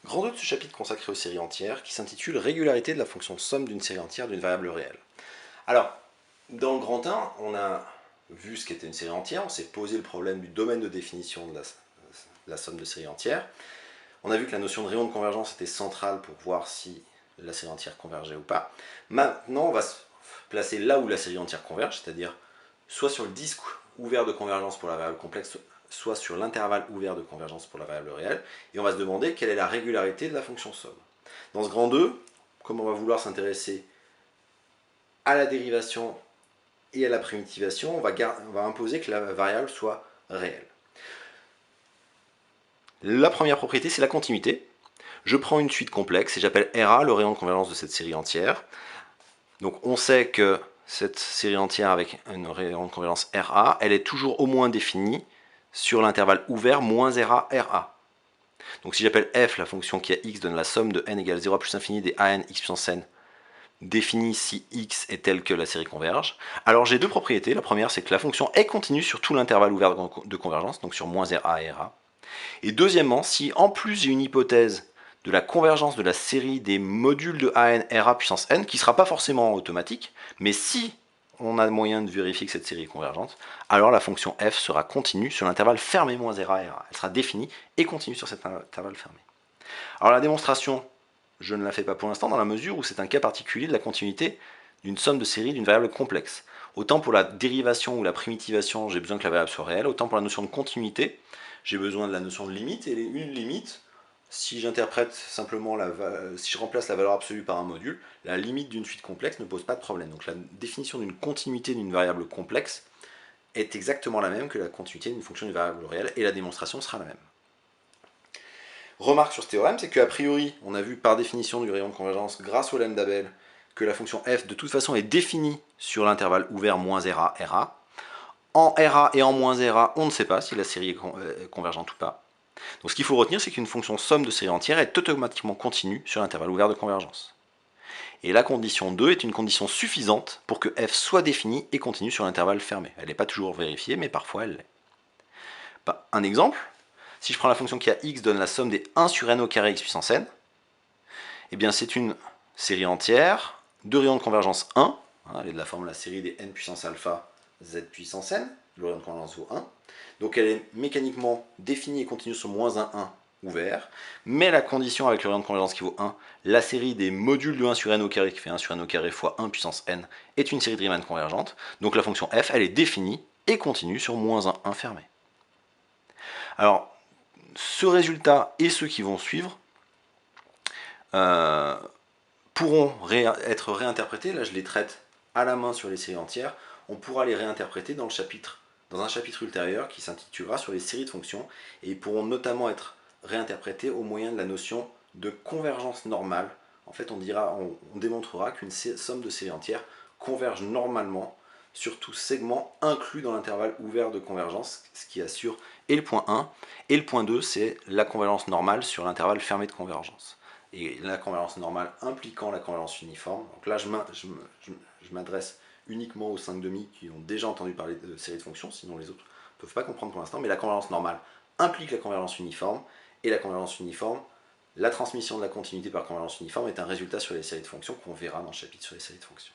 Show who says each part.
Speaker 1: Grand 2 de ce chapitre consacré aux séries entières qui s'intitule Régularité de la fonction somme d'une série entière d'une variable réelle. Alors, dans le grand 1, on a vu ce qu'était une série entière, on s'est posé le problème du domaine de définition de la somme de séries entières. On a vu que la notion de rayon de convergence était centrale pour voir si la série entière convergeait ou pas. Maintenant, on va se placer là où la série entière converge, c'est-à-dire soit sur le disque ouvert de convergence pour la variable complexe, soit sur l'intervalle ouvert de convergence pour la variable réelle, et on va se demander quelle est la régularité de la fonction somme. Dans ce grand 2, comme on va vouloir s'intéresser à la dérivation et à la primitivation, on va imposer que la variable soit réelle. La première propriété, c'est la continuité. Je prends une suite complexe et j'appelle RA le rayon de convergence de cette série entière. Donc on sait que cette série entière avec un rayon de convergence RA, elle est toujours au moins définie sur l'intervalle ouvert moins RA. Donc si j'appelle f la fonction qui à x donne la somme de n égale 0 à plus infini des an x puissance n, définie si x est tel que la série converge, alors j'ai deux propriétés. La première, c'est que la fonction est continue sur tout l'intervalle ouvert de convergence, donc sur moins RA et RA. Et deuxièmement, si en plus j'ai une hypothèse de la convergence de la série des modules de an RA puissance n, qui ne sera pas forcément automatique, mais si on a moyen de vérifier que cette série est convergente, alors la fonction f sera continue sur l'intervalle fermé moins RA et RA. Elle sera définie et continue sur cet intervalle fermé. Alors la démonstration, je ne la fais pas pour l'instant dans la mesure où c'est un cas particulier de la continuité d'une somme de série d'une variable complexe. Autant pour la dérivation ou la primitivation, j'ai besoin que la variable soit réelle, autant pour la notion de continuité, j'ai besoin de la notion de limite, et une limite, si j'interprète simplement si je remplace la valeur absolue par un module, la limite d'une suite complexe ne pose pas de problème. Donc la définition d'une continuité d'une variable complexe est exactement la même que la continuité d'une fonction d'une variable réelle, et la démonstration sera la même. Remarque sur ce théorème, c'est qu'a priori, on a vu par définition du rayon de convergence grâce au lambda Bell que la fonction f de toute façon est définie sur l'intervalle ouvert moins RA, RA. En RA et en moins RA, on ne sait pas si la série est convergente ou pas. Donc ce qu'il faut retenir, c'est qu'une fonction somme de série entière est automatiquement continue sur l'intervalle ouvert de convergence. Et la condition 2 est une condition suffisante pour que f soit définie et continue sur l'intervalle fermé. Elle n'est pas toujours vérifiée, mais parfois elle l'est. Un exemple, si je prends la fonction qui à x donne la somme des 1 sur n au carré x puissance n, eh bien c'est une série entière de rayon de convergence 1, elle est de la forme de la série des n puissance alpha z puissance n, le rayon de convergence vaut 1, donc elle est mécaniquement définie et continue sur moins 1 ouvert, mais la condition avec le rayon de convergence qui vaut 1, la série des modules de 1 sur n au carré qui fait 1 sur n au carré fois 1 puissance n est une série de Riemann convergente, donc la fonction f elle est définie et continue sur moins 1 fermé. Alors, ce résultat et ceux qui vont suivre pourront être réinterprétés. Là, je les traite à la main sur les séries entières. On pourra les réinterpréter dans un chapitre ultérieur qui s'intitulera sur les séries de fonctions, et ils pourront notamment être réinterprétés au moyen de la notion de convergence normale. En fait, on démontrera qu'une somme de séries entières converge normalement sur tout segment inclus dans l'intervalle ouvert de convergence, ce qui assure et le point 1, et le point 2, c'est la convergence normale sur l'intervalle fermé de convergence. Et la convergence normale impliquant la convergence uniforme. Donc là, je m'adresse uniquement aux 5,5 qui ont déjà entendu parler de série de fonctions, sinon les autres ne peuvent pas comprendre pour l'instant, mais la convergence normale implique la convergence uniforme, et la convergence uniforme, la transmission de la continuité par convergence uniforme est un résultat sur les séries de fonctions qu'on verra dans le chapitre sur les séries de fonctions.